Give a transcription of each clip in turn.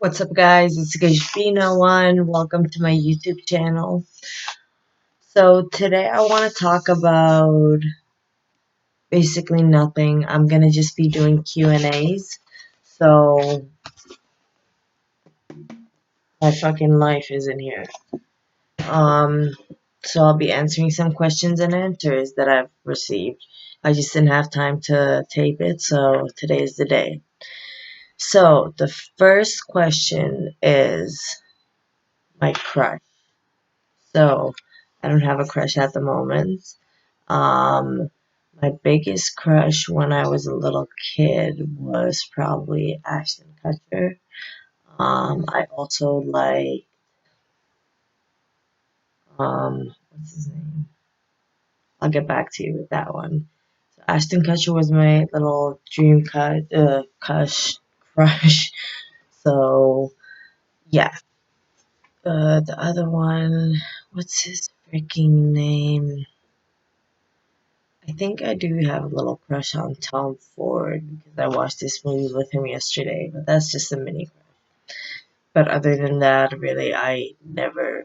What's up, guys? It's Gejbina one. Welcome to my YouTube channel. So today I want to talk about basically nothing. I'm gonna just be doing Q&As. So my fucking life isn't here. Um, so I'll be answering some questions and answers that I've received. I just didn't have time to tape it, so today is the day. So the first question is my crush. So I don't have a crush at the moment. Um, my biggest crush when I was a little kid was probably Ashton Kutcher. I also like, what's his name? I'll get back to you with that one. So Ashton Kutcher was my little crush. So yeah. The other one, what's his freaking name? I think I do have a little crush on Tom Ford because I watched this movie with him yesterday, but that's just a mini crush. But other than that, really, I never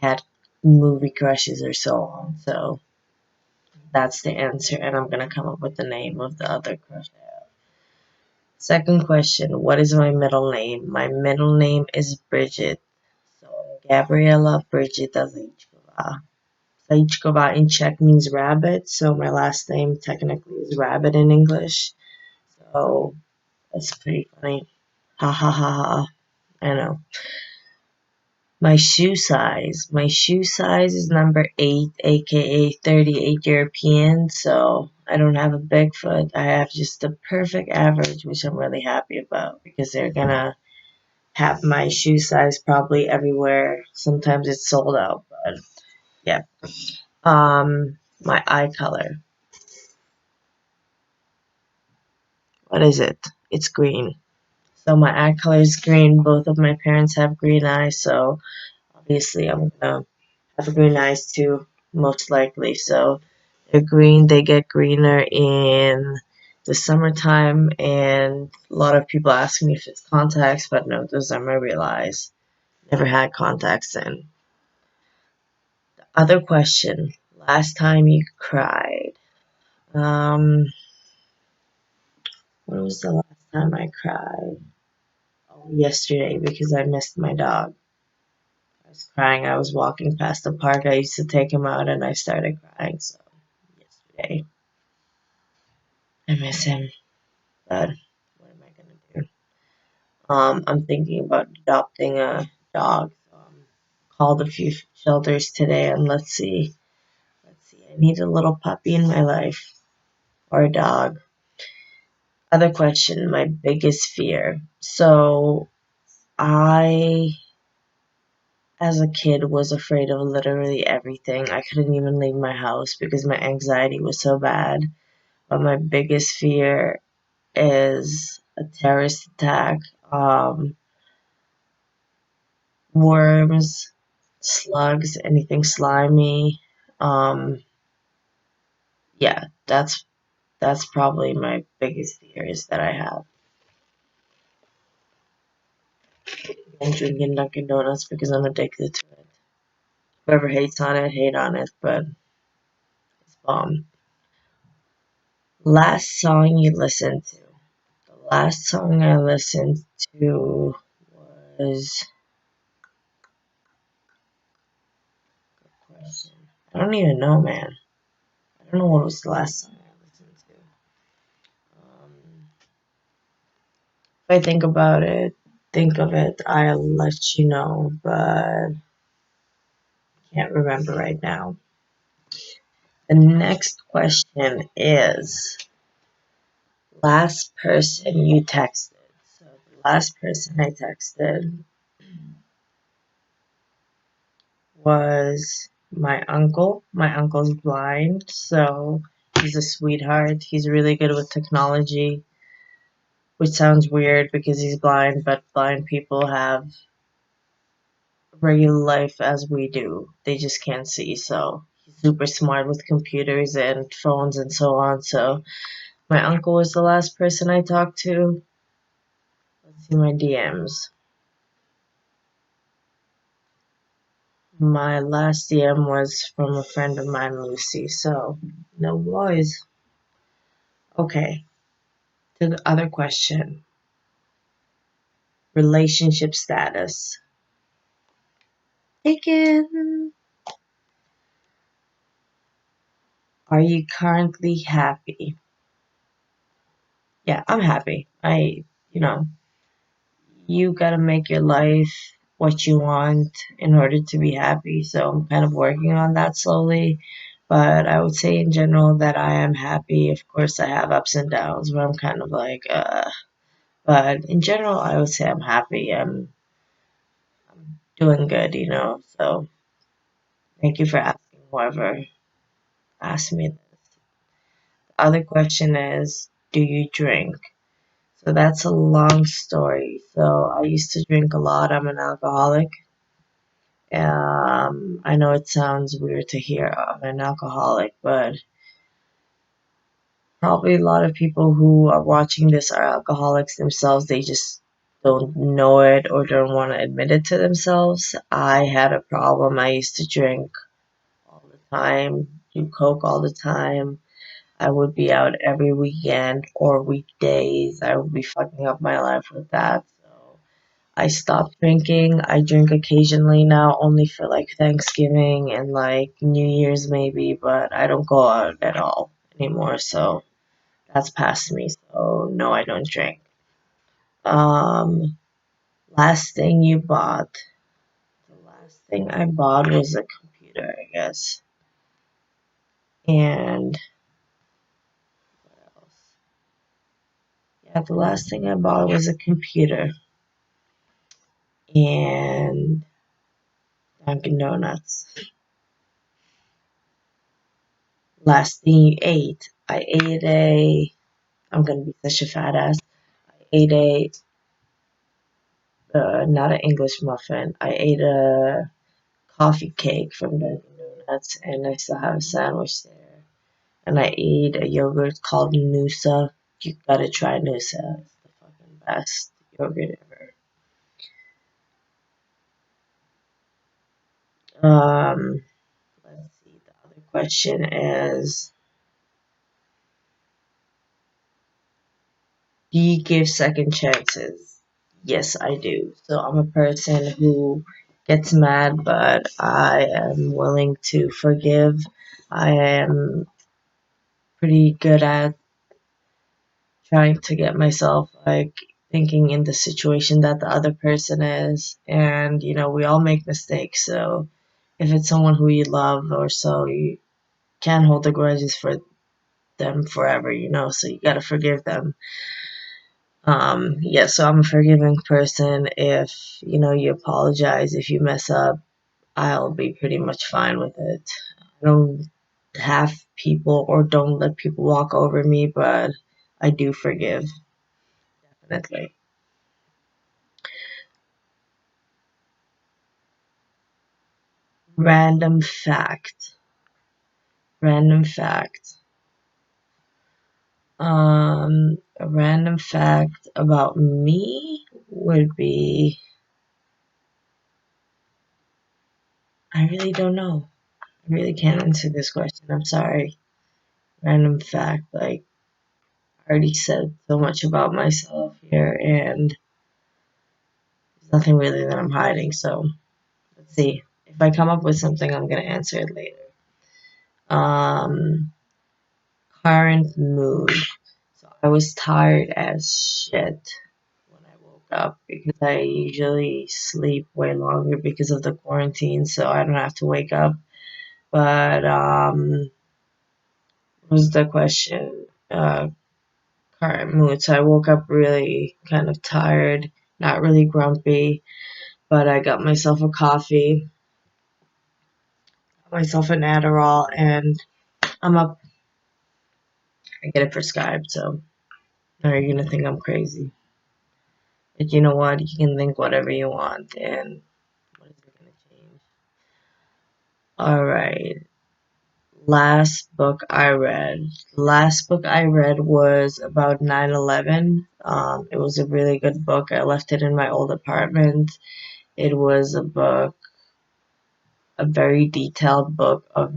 had movie crushes or so on. So that's the answer, and I'm gonna come up with the name of the other crush I have. Second question: what is my middle name? My middle name is Bridget. So Gabriela Brigita Zaichkova. Zaichkova in Czech means rabbit, so my last name technically is rabbit in English. So that's pretty funny. Ha ha ha ha. I know. My shoe size. My shoe size is number 8, aka 38 European. So I don't have a big foot. I have just the perfect average, which I'm really happy about because they're gonna have my shoe size probably everywhere. Sometimes it's sold out, but yeah. My eye color. What is it? It's green. So my eye color is green. Both of my parents have green eyes, so obviously I'm gonna have green eyes too, most likely. So they're green, they get greener in the summertime, and a lot of people ask me if it's contacts, but no, those are my real eyes. Never had contacts in. Other question. Last time you cried. Um, when was the last time I cried? Oh, yesterday because I missed my dog. I was crying. I was walking past the park. I used to take him out and I started crying. So, yesterday. I miss him. But what am I going to do? I'm thinking about adopting a dog. So called a few shelters today and let's see. Let's see. I need a little puppy in my life or a dog. Other question, my biggest fear. So I, as a kid, was afraid of literally everything. I couldn't even leave my house because my anxiety was so bad. But my biggest fear is a terrorist attack, worms, slugs, anything slimy. Um, yeah, that's probably my biggest fears that I have. And drinking Dunkin' Donuts because I'm addicted to it. Whoever hates on it, hate on it, but it's bomb. Last song you listened to. The last song I listened to was. Good question. I don't even know, man. I don't know what was the last song I listened to. If I think of it, I'll let you know, but can't remember right now. The next question is last person you texted. So the last person I texted was my uncle. My uncle's blind, so he's a sweetheart. He's really good with technology, which sounds weird because he's blind, but blind people have regular life as we do. They just can't see, so he's super smart with computers and phones and so on. So my uncle was the last person I talked to. See my DMs. My last DM was from a friend of mine, Lucy. So, no boys. Okay, to the other question. Relationship status. Taken. Are you currently happy? Yeah, I'm happy. You gotta make your life what you want in order to be happy. So I'm kind of working on that slowly. But I would say in general that I am happy. Of course, I have ups and downs where I'm kind of like, but in general, I would say I'm happy. I'm doing good. So thank you for asking whoever asked me this. The other question is, do you drink? So that's a long story. So I used to drink a lot. I'm an alcoholic. I know it sounds weird to hear I'm an alcoholic, but probably a lot of people who are watching this are alcoholics themselves. They just don't know it or don't want to admit it to themselves. I had a problem. I used to drink all the time, do coke all the time. I would be out every weekend or weekdays. I would be fucking up my life with that. So I stopped drinking. I drink occasionally now, only for like Thanksgiving and like New Year's maybe, but I don't go out at all anymore. So that's past me. So no, I don't drink. Um, last thing you bought. The last thing I bought was a computer, I guess. And what else? Yeah, the last thing I bought was a computer and Dunkin' Donuts. Last thing you ate. I'm gonna be such a fat ass. I ate not an English muffin. I ate a coffee cake from Dunkin' Donuts, and I still have a sandwich there. And I ate a yogurt called Noosa. You gotta try Noosa. It's the fucking best yogurt ever. Um, let's see. The other question is, do you give second chances? Yes, I do. So I'm a person who gets mad, but I am willing to forgive. I am pretty good at trying to get myself like thinking in the situation that the other person is. And, we all make mistakes. So if it's someone who you love or so, you can't hold the grudges for them forever. So you gotta forgive them. Yeah, so I'm a forgiving person. If, you apologize, if you mess up, I'll be pretty much fine with it. I don't have people or don't let people walk over me, but I do forgive, definitely. Random fact. Random fact. A random fact about me would be, I really don't know. I really can't answer this question. I'm sorry. Random fact, like, I already said so much about myself here, and there's nothing really that I'm hiding. So let's see. If I come up with something, I'm gonna answer it later. Um, current mood. So I was tired as shit when I woke up because I usually sleep way longer because of the quarantine, so I don't have to wake up. But what was the question? Current mood. So I woke up really kind of tired, not really grumpy, but I got myself a coffee, got myself an Adderall, and I'm up. I get it prescribed, so now you're gonna think I'm crazy. But you know what? You can think whatever you want, and what is it gonna change? All right. Last book I read. Last book I read was about 9/11. It was a really good book. I left it in my old apartment. It was a book, a very detailed book of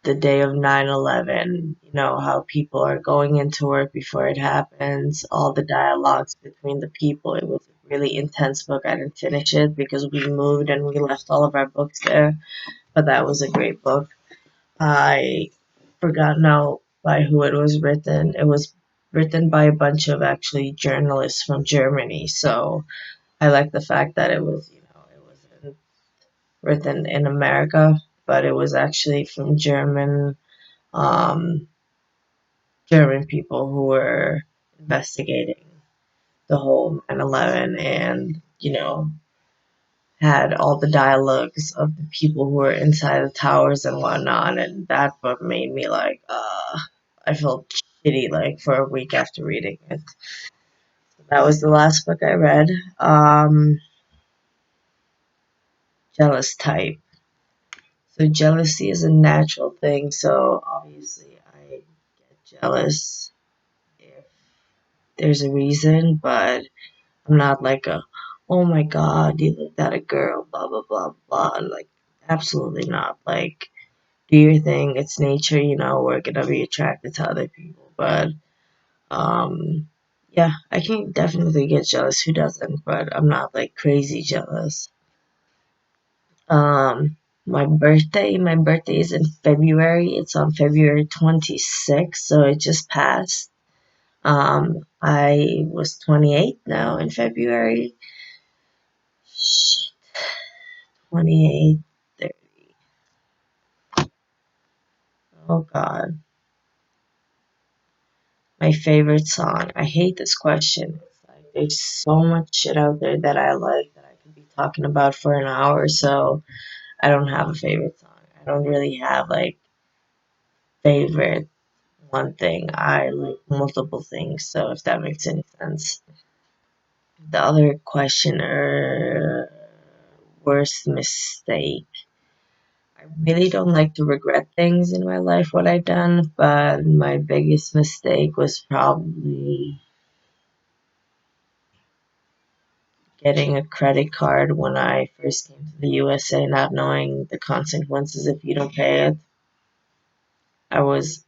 the day of 9/11. You know, how people are going into work before it happens, all the dialogues between the people. It was a really intense book. I didn't finish it because we moved and we left all of our books there, but that was a great book. I forgot now by who it was written. It was written by a bunch of actually journalists from Germany. So I like the fact that it was, it wasn't written in America, but it was actually from um, German people who were investigating the whole 9/11 and, had all the dialogues of the people who were inside the towers and whatnot, and that book made me like, I felt shitty like for a week after reading it. That was the last book I read. Jealous type. So jealousy is a natural thing. So obviously I get jealous if there's a reason, but I'm not like oh my god, you looked at a girl, blah blah blah blah. Like absolutely not. Like do your thing. It's nature, we're gonna be attracted to other people. But yeah, I can definitely get jealous. Who doesn't? But I'm not like crazy jealous. Um, my birthday is in February. It's on February 26th, so it just passed. I was 28 now in February. 28, 30. Oh God. My favorite song. I hate this question. It's like there's so much shit out there that I like that I could be talking about for an hour, so I don't have a favorite song. I don't really have like favorite one thing. I like multiple things, so if that makes any sense. The other question, worst mistake. I really don't like to regret things in my life, what I've done, but my biggest mistake was probably getting a credit card when I first came to the USA, not knowing the consequences if you don't pay it. I was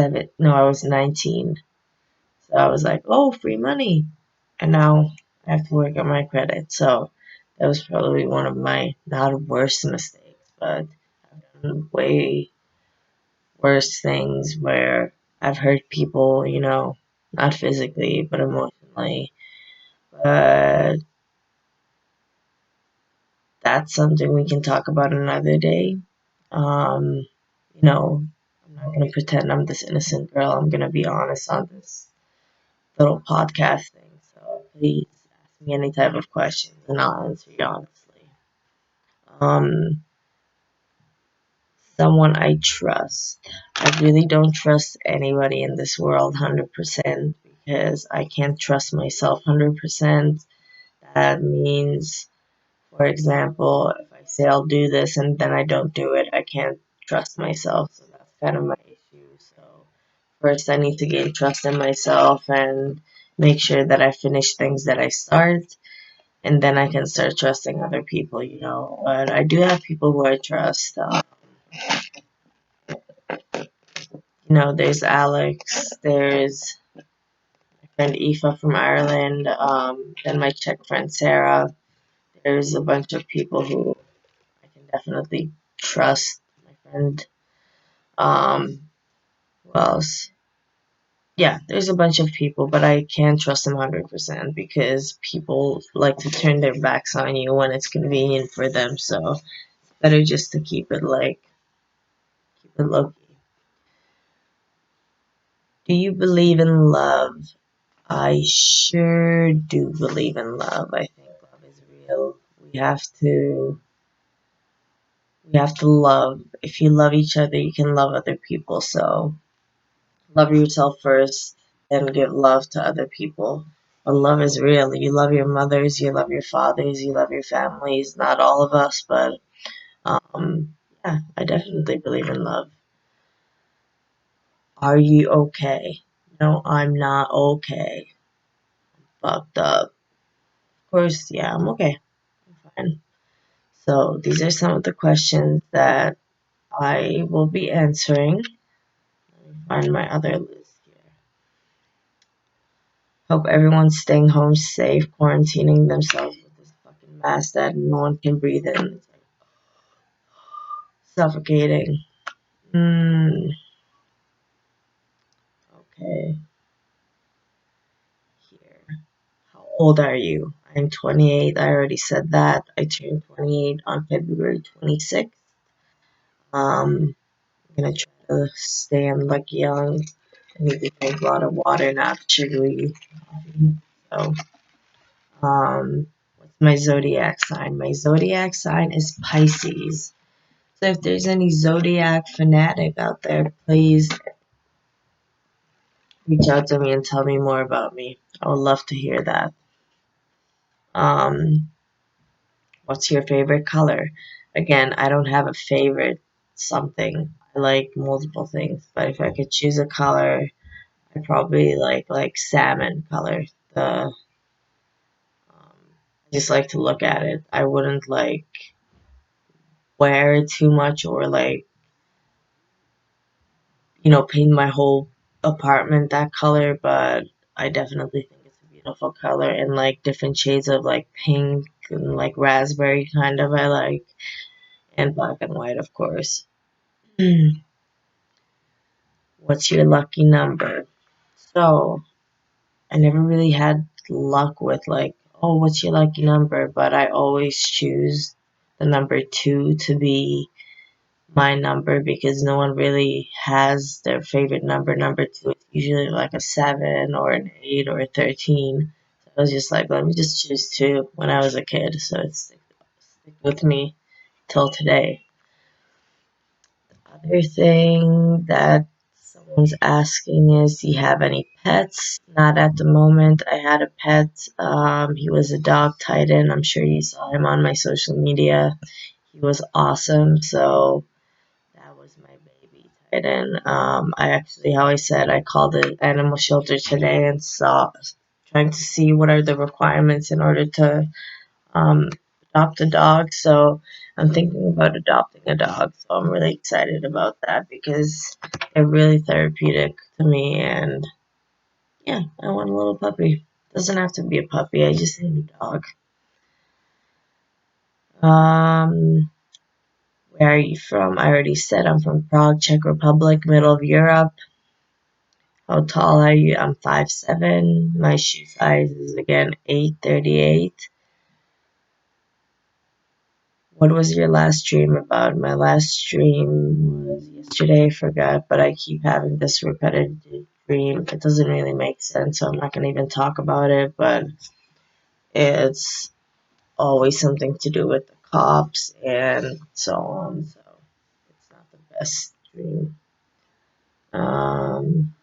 I was 19. So I was like, oh, free money. And now I have to work on my credit. So that was probably one of my not worst mistakes, but I've done way worse things where I've hurt people, not physically, but emotionally. But that's something we can talk about another day. Um, I'm not going to pretend I'm this innocent girl. I'm going to be honest on this little podcast thing. So please ask me any type of questions and I'll answer you honestly. Um, Someone I trust. I really don't trust anybody in this world 100% because I can't trust myself 100%. That means, for example, if I say I'll do this and then I don't do it, I can't trust myself. So that's kind of my issue. So first I need to gain trust in myself and make sure that I finish things that I start, and then I can start trusting other people. But I do have people who I trust. There's Alex, there's my friend Aoife from Ireland, then my Czech friend Sarah. There's a bunch of people who I can definitely trust. My friend, who else? Yeah, there's a bunch of people, but I can't trust them 100% because people like to turn their backs on you when it's convenient for them. So better just to keep it low key. Do you believe in love? I sure do believe in love. I think love is real. We have to love. If you love each other, you can love other people. So love yourself first, then give love to other people. But love is real. You love your mothers, you love your fathers, you love your families. Not all of us, but yeah, I definitely believe in love. Are you okay? No, I'm not okay. Fucked up. Of course, yeah, I'm okay. I'm fine. So these are some of the questions that I will be answering. Let me find my other list here. Hope everyone's staying home safe, quarantining themselves with this fucking mask that no one can breathe in. It's like suffocating. Okay, here. How old are you? I'm 28. I already said that. I turned 28 on February 26th. I'm gonna try to stay and look young. I need to drink a lot of water, not sugary coffee. So, what's my zodiac sign? My zodiac sign is Pisces. So if there's any zodiac fanatic out there, please reach out to me and tell me more about me. I would love to hear that. Um, what's your favorite color? Again, I don't have a favorite something. I like multiple things, but if I could choose a color, I probably like salmon color. I just like to look at it. I wouldn't like wear it too much or like paint my whole apartment that color, but I definitely think it's a beautiful color and like different shades of like pink and like raspberry kind of I like, and black and white, of course. What's your lucky number? So, I never really had luck with like, oh, what's your lucky number? But I always choose the number 2 to be my number because no one really has their favorite number. Number 2 is usually like a 7 or an 8 or a 13. So I was just like, let me just choose 2 when I was a kid. So it's stick with me till today. Other thing that someone's asking is, do you have any pets? Not at the moment. I had a pet. He was a dog titan. I'm sure you saw him on my social media. He was awesome. So that was my baby titan. I actually, how I said, I called the animal shelter today and trying to see what are the requirements in order to um, adopt a dog. So I'm thinking about adopting a dog. So I'm really excited about that because they're really therapeutic to me. And yeah, I want a little puppy. Doesn't have to be a puppy. I just need a dog. Um, where are you from? I already said I'm from Prague, Czech Republic, middle of Europe. How tall are you? I'm 5'7". My shoe size is again 838. What was your last dream about? My last dream was yesterday, I forgot, but I keep having this repetitive dream. It doesn't really make sense, so I'm not going to even talk about it, but it's always something to do with the cops and so on, so it's not the best dream. Um,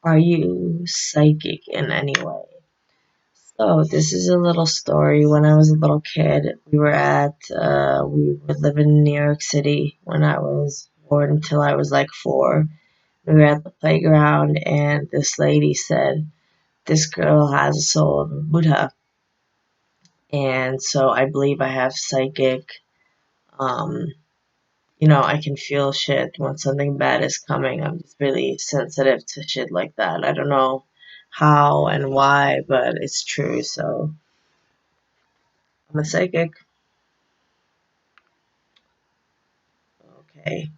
are you psychic in any way? So this is a little story. When I was a little kid, we were living in New York City when I was born until I was like 4. We were at the playground and this lady said, this girl has a soul of a Buddha. And so I believe I have psychic, um, I can feel shit when something bad is coming. I'm just really sensitive to shit like that. I don't know how and why, but it's true. So I'm a psychic. Okay.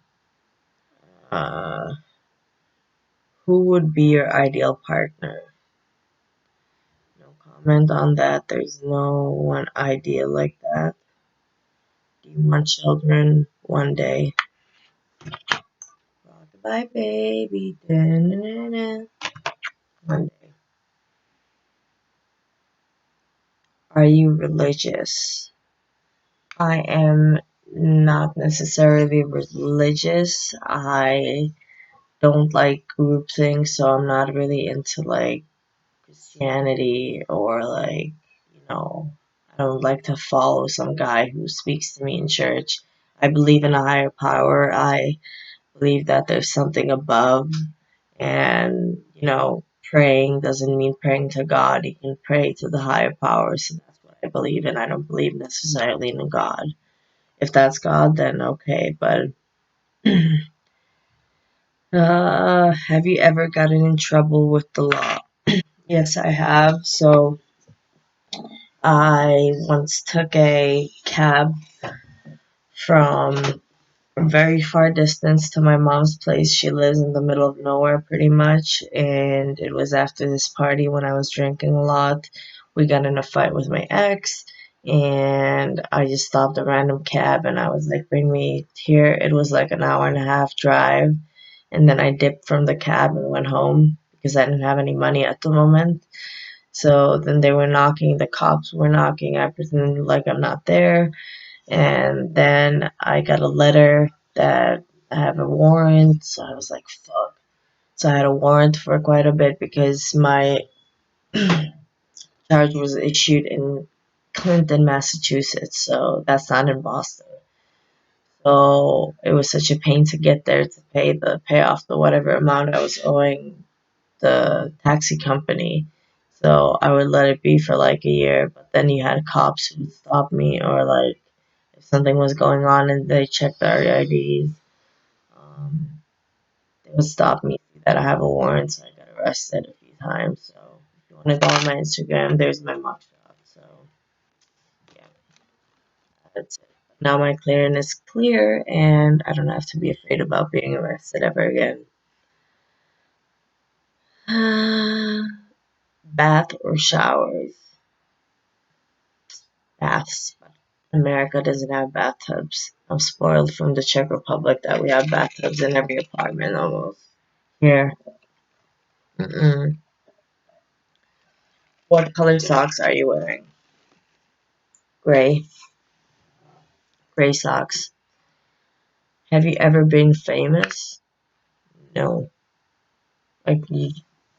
Uh, who would be your ideal partner? No comment on that. There's no one ideal like that. Do you want children one day? Rockabye baby. Da-na-na-na. One day. Are you religious? I am not necessarily religious. I don't like group things, so I'm not really into like Christianity or like, I don't like to follow some guy who speaks to me in church. I believe in a higher power. I believe that there's something above, and praying doesn't mean praying to God. You can pray to the higher power. So that's what I believe in. I don't believe necessarily in God. If that's God, then okay. But have you ever gotten in trouble with the law? Yes, I have. So I once took a cab from a very far distance to my mom's place. She lives in the middle of nowhere pretty much, and it was after this party when I was drinking a lot. We got in a fight with my ex, and I just stopped a random cab and I was like, bring me here. It was like an hour and a half drive, and then I dipped from the cab and went home because I didn't have any money at the moment. So then they were knocking, the cops were knocking. I pretended like I'm not there. And then I got a letter that I have a warrant. So I was like, fuck. So I had a warrant for quite a bit because my charge was issued in Clinton, Massachusetts. So that's not in Boston. So it was such a pain to get there to pay off the whatever amount I was owing the taxi company. So I would let it be for like a year, but then you had cops who would stop me, or like if something was going on and they checked our IDs, they would stop me, see that I have a warrant, so I got arrested a few times. So if you want to go on my Instagram, there's my mugshot. So yeah, that's it. Now my clearance is clear, and I don't have to be afraid about being arrested ever again. Bath or showers? Baths. America doesn't have bathtubs. I'm spoiled from the Czech Republic that we have bathtubs in every apartment almost. Here. Mm-mm. What color socks are you wearing? Gray. Gray socks. Have you ever been famous? No. Like,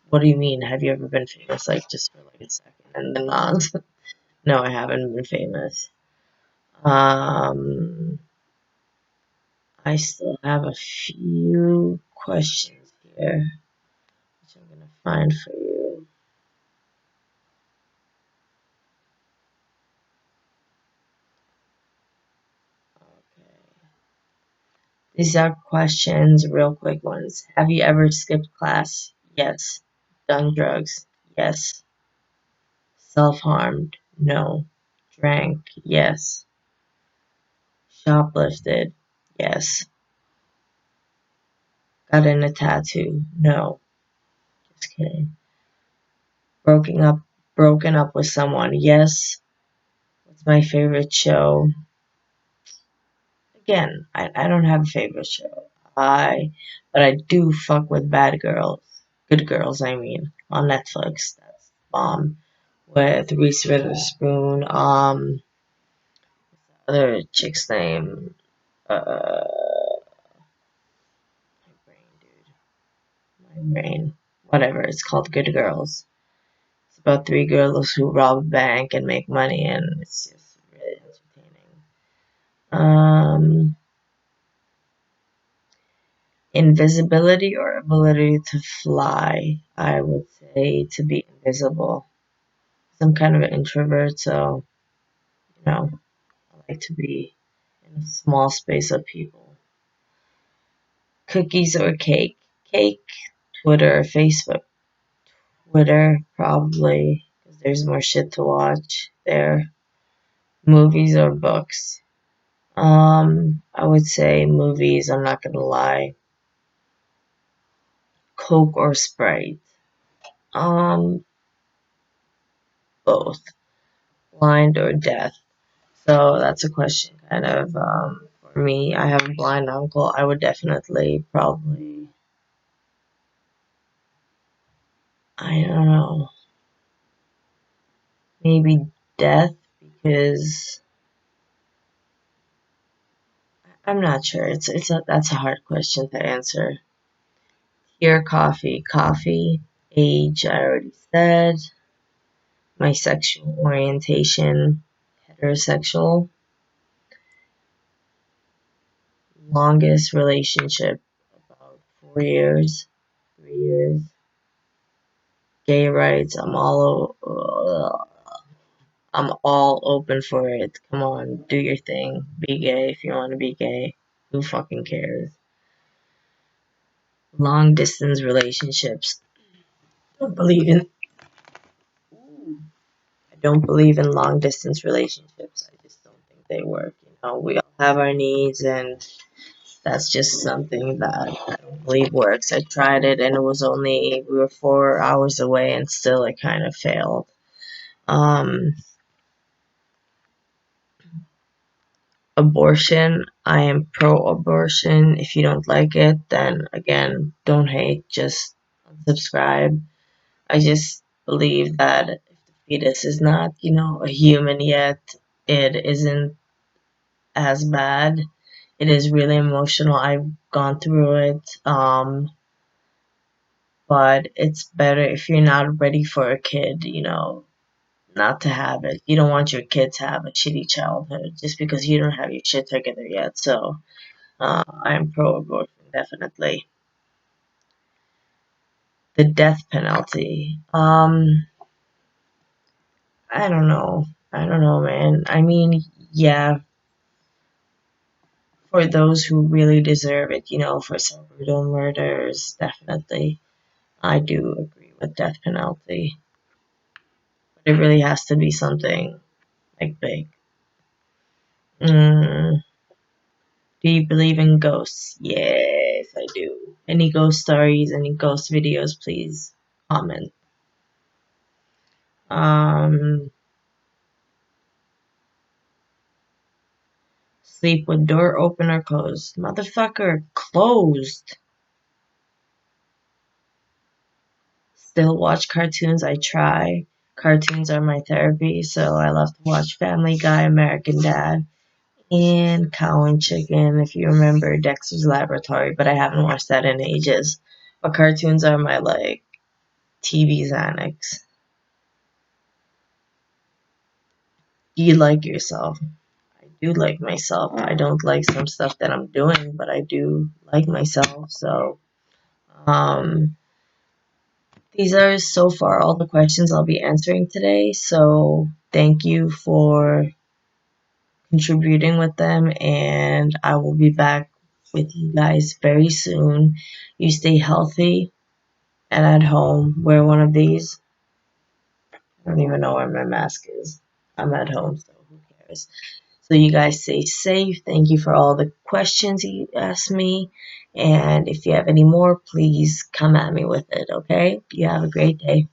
what do you mean? Have you ever been famous? Like, just for like a second and then not? No, I haven't been famous. Um, I still have a few questions here, which I'm gonna find for you. Okay. These are questions, real quick ones. Have you ever skipped class? Yes. Done drugs? Yes. Self-harmed? No. Drank? Yes. Shoplifted? Yes. Gotten a tattoo? No. Just kidding. Broken up broken up with someone? Yes. What's my favorite show? Again, I don't have a favorite show. But I do fuck with bad girls. Good girls, I mean, on Netflix. That's bomb. With Reese Witherspoon, other chick's name, my brain, dude, my brain, whatever, it's called Good Girls. It's about three girls who rob a bank and make money, and it's just really entertaining. Invisibility or ability to fly? I would say to be invisible. I'm kind of an introvert, so, I like to be in a small space of people. Cookies or cake? Cake, Twitter or Facebook? Twitter, probably, because there's more shit to watch there. Movies or books? I would say movies, I'm not gonna lie. Coke or Sprite? Um, both. Blind or deaf? So that's a question kind of, for me. I have a blind uncle. I would definitely probably, I don't know, maybe death, because I'm not sure. That's a hard question to answer. Tea or coffee? Coffee. Age, I already said. My sexual orientation, heterosexual. Longest relationship, about 4 years, 3 years. Gay rights, I'm all open for it. Come on, do your thing. Be gay if you want to be gay. Who fucking cares? Long distance relationships. Don't believe in. I don't believe in long distance relationships. I just don't think they work. We all have our needs, and that's just something that I don't believe works. I tried it, and we were 4 hours away, and still it kind of failed. Abortion, I am pro-abortion. If you don't like it, then again, don't hate, just unsubscribe. I just believe that if the fetus is not, a human yet, it isn't as bad. It is really emotional. I've gone through it. But it's better if you're not ready for a kid, not to have it. You don't want your kid to have a shitty childhood just because you don't have your shit together yet. So, I'm pro-abortion, definitely. The death penalty. I don't know. I don't know, man. I mean, yeah, for those who really deserve it, for some brutal murders, definitely. I do agree with death penalty. But it really has to be something like big. Mm, do you believe in ghosts? Yes, I do. Any ghost stories, any ghost videos, please comment. Um, Sleep with door open or closed? Motherfucker, closed. Still watch cartoons, I try. Cartoons are my therapy, so I love to watch Family Guy, American Dad, and Cow and Chicken, if you remember Dexter's Laboratory, but I haven't watched that in ages. But cartoons are my, TV Xanax. Do you like yourself? I do like myself. I don't like some stuff that I'm doing, but I do like myself, so, these are so far all the questions I'll be answering today, so thank you for contributing with them, and I will be back with you guys very soon. You stay healthy and at home. Wear one of these. I don't even know where my mask is. I'm at home, so who cares? So you guys stay safe. Thank you for all the questions you asked me, and if you have any more, please come at me with it, okay? You have a great day.